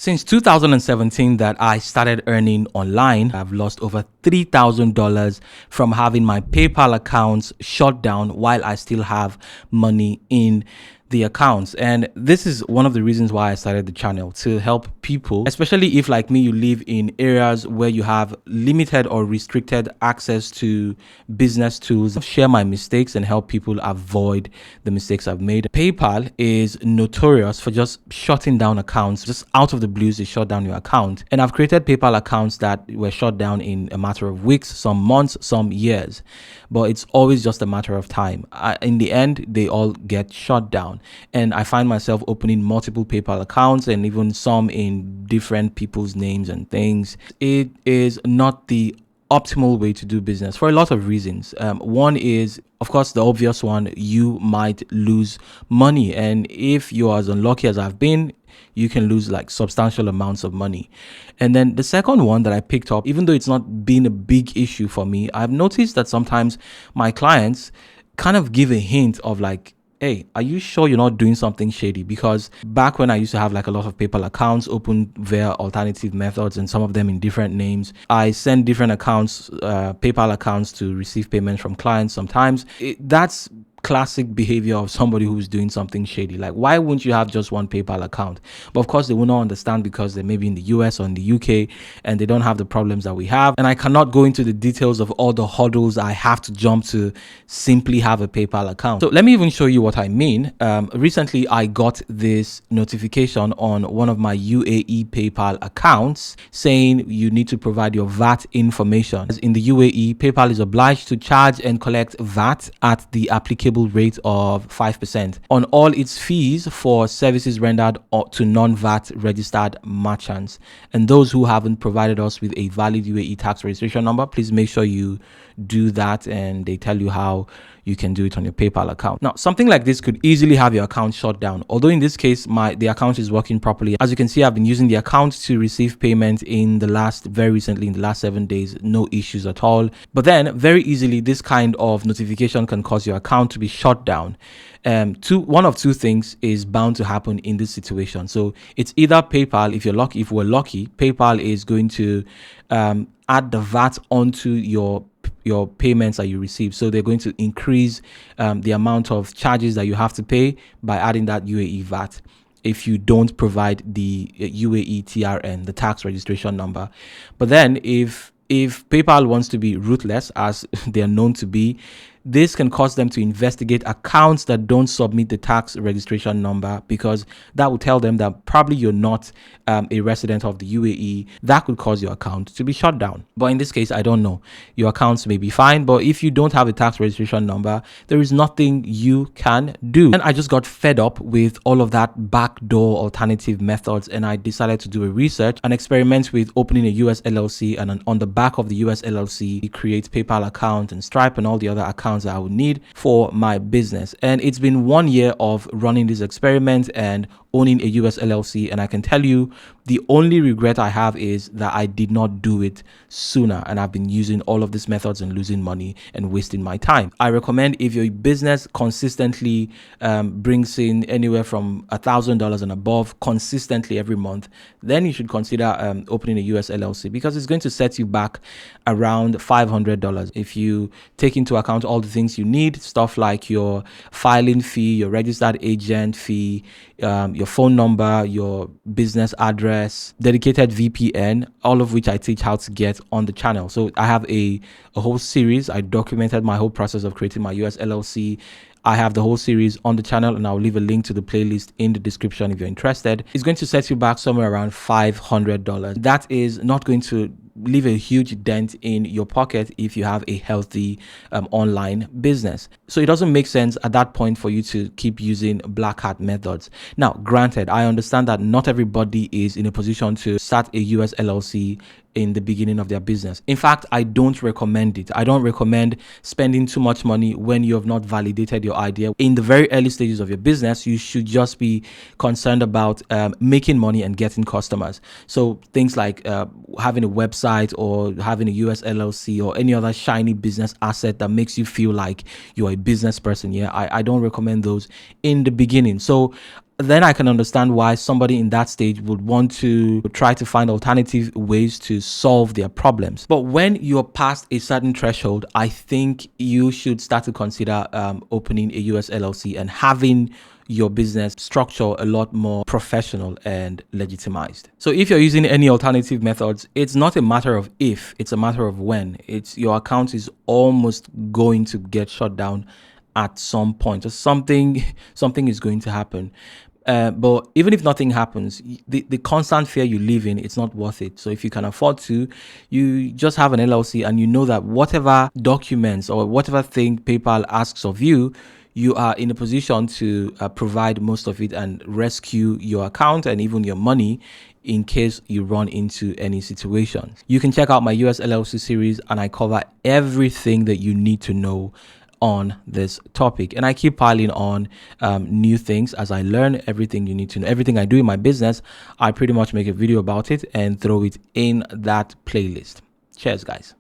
Since 2017 that I started earning online, I've lost over $3,000 from having my PayPal accounts shut down while I still have money in the accounts. And this is one of the reasons why I started the channel, to help people, especially if like me, you live in areas where you have limited or restricted access to business tools, share my mistakes and help people avoid the mistakes I've made. PayPal is notorious for just shutting down accounts. Just out of the blues, they shut down your account. And I've created PayPal accounts that were shut down in a matter of weeks, some months, some years, but it's always just a matter of time. In the end, they all get shut down. And I find myself opening multiple PayPal accounts and even some in different people's names and things. It is not the optimal way to do business for a lot of reasons. One is, of course, the obvious one: you might lose money. And if you're as unlucky as I've been, you can lose like substantial amounts of money. And then the second one that I picked up, even though it's not been a big issue for me, I've noticed that sometimes my clients kind of give a hint of like, hey, are you sure you're not doing something shady? Because back when I used to have like a lot of PayPal accounts open via alternative methods and some of them in different names, I send different accounts, PayPal accounts, to receive payments from clients sometimes. That's classic behavior of somebody who's doing something shady. Like, why wouldn't you have just one PayPal account? But of course, they will not understand because they may be in the US or in the UK and they don't have the problems that we have. And I cannot go into the details of all the hurdles I have to jump to simply have a PayPal account. So let me even show you what I mean. Recently, I got this notification on one of my UAE PayPal accounts saying you need to provide your VAT information. As in the UAE, PayPal is obliged to charge and collect VAT at the applicable rate of 5% on all its fees for services rendered to non-VAT registered merchants. And those who haven't provided us with a valid UAE tax registration number, please make sure you do that, and they tell you how you can do it on your PayPal account. Now, something like this could easily have your account shut down. Although in this case, the account is working properly. As you can see, I've been using the account to receive payment very recently, in the last 7 days, no issues at all. But then very easily, this kind of notification can cause your account to be shut down. One of two things is bound to happen in this situation. So it's either PayPal, if we're lucky, PayPal is going to add the VAT onto your payments that you receive. So they're going to increase the amount of charges that you have to pay by adding that UAE VAT if you don't provide the UAE TRN, the tax registration number. But then if PayPal wants to be ruthless, as they are known to be, this can cause them to investigate accounts that don't submit the tax registration number, because that will tell them that probably you're not a resident of the UAE. That could cause your account to be shut down. But in this case, I don't know. Your accounts may be fine, but if you don't have a tax registration number, there is nothing you can do. And I just got fed up with all of that backdoor alternative methods, and I decided to do a research and experiment with opening a US LLC, and on the back of the US LLC, create PayPal account and Stripe and all the other accounts that I would need for my business. And it's been 1 year of running this experiment and owning a US LLC, and I can tell you the only regret I have is that I did not do it sooner, and I've been using all of these methods and losing money and wasting my time. I recommend, if your business consistently brings in anywhere from $1,000 and above consistently every month, then you should consider opening a US LLC, because it's going to set you back around $500 if you take into account all the things you need, stuff like your filing fee, your registered agent fee, your phone number, your business address, dedicated VPN, all of which I teach how to get on the channel. So I have a whole series. I documented my whole process of creating my US LLC. I have the whole series on the channel, and I'll leave a link to the playlist in the description if you're interested. It's going to set you back somewhere around $500. That is not going to leave a huge dent in your pocket if you have a healthy online business. So it doesn't make sense at that point for you to keep using black hat methods. Now, granted, I understand that not everybody is in a position to start a US LLC in the beginning of their business. In fact, I don't recommend it. I don't recommend spending too much money when you have not validated your idea. In the very early stages of your business, you should just be concerned about making money and getting customers. So things like having a website or having a US LLC or any other shiny business asset that makes you feel like you're a business person. Yeah, I don't recommend those in the beginning. So then I can understand why somebody in that stage would want to try to find alternative ways to solve their problems. But when you're past a certain threshold, I think you should start to consider opening a US LLC and having your business structure a lot more professional and legitimized. So if you're using any alternative methods, it's not a matter of if, it's a matter of when. It's your account is almost going to get shut down at some point, or something is going to happen. But even if nothing happens, the constant fear you live in, it's not worth it. So if you can afford to, you just have an LLC, and you know that whatever documents or whatever thing PayPal asks of you, you are in a position to provide most of it and rescue your account and even your money in case you run into any situations. You can check out my US LLC series, and I cover everything that you need to know on this topic, and I keep piling on new things as I learn everything you need to know. Everything I do in my business, I pretty much make a video about it and throw it in that playlist. Cheers, guys.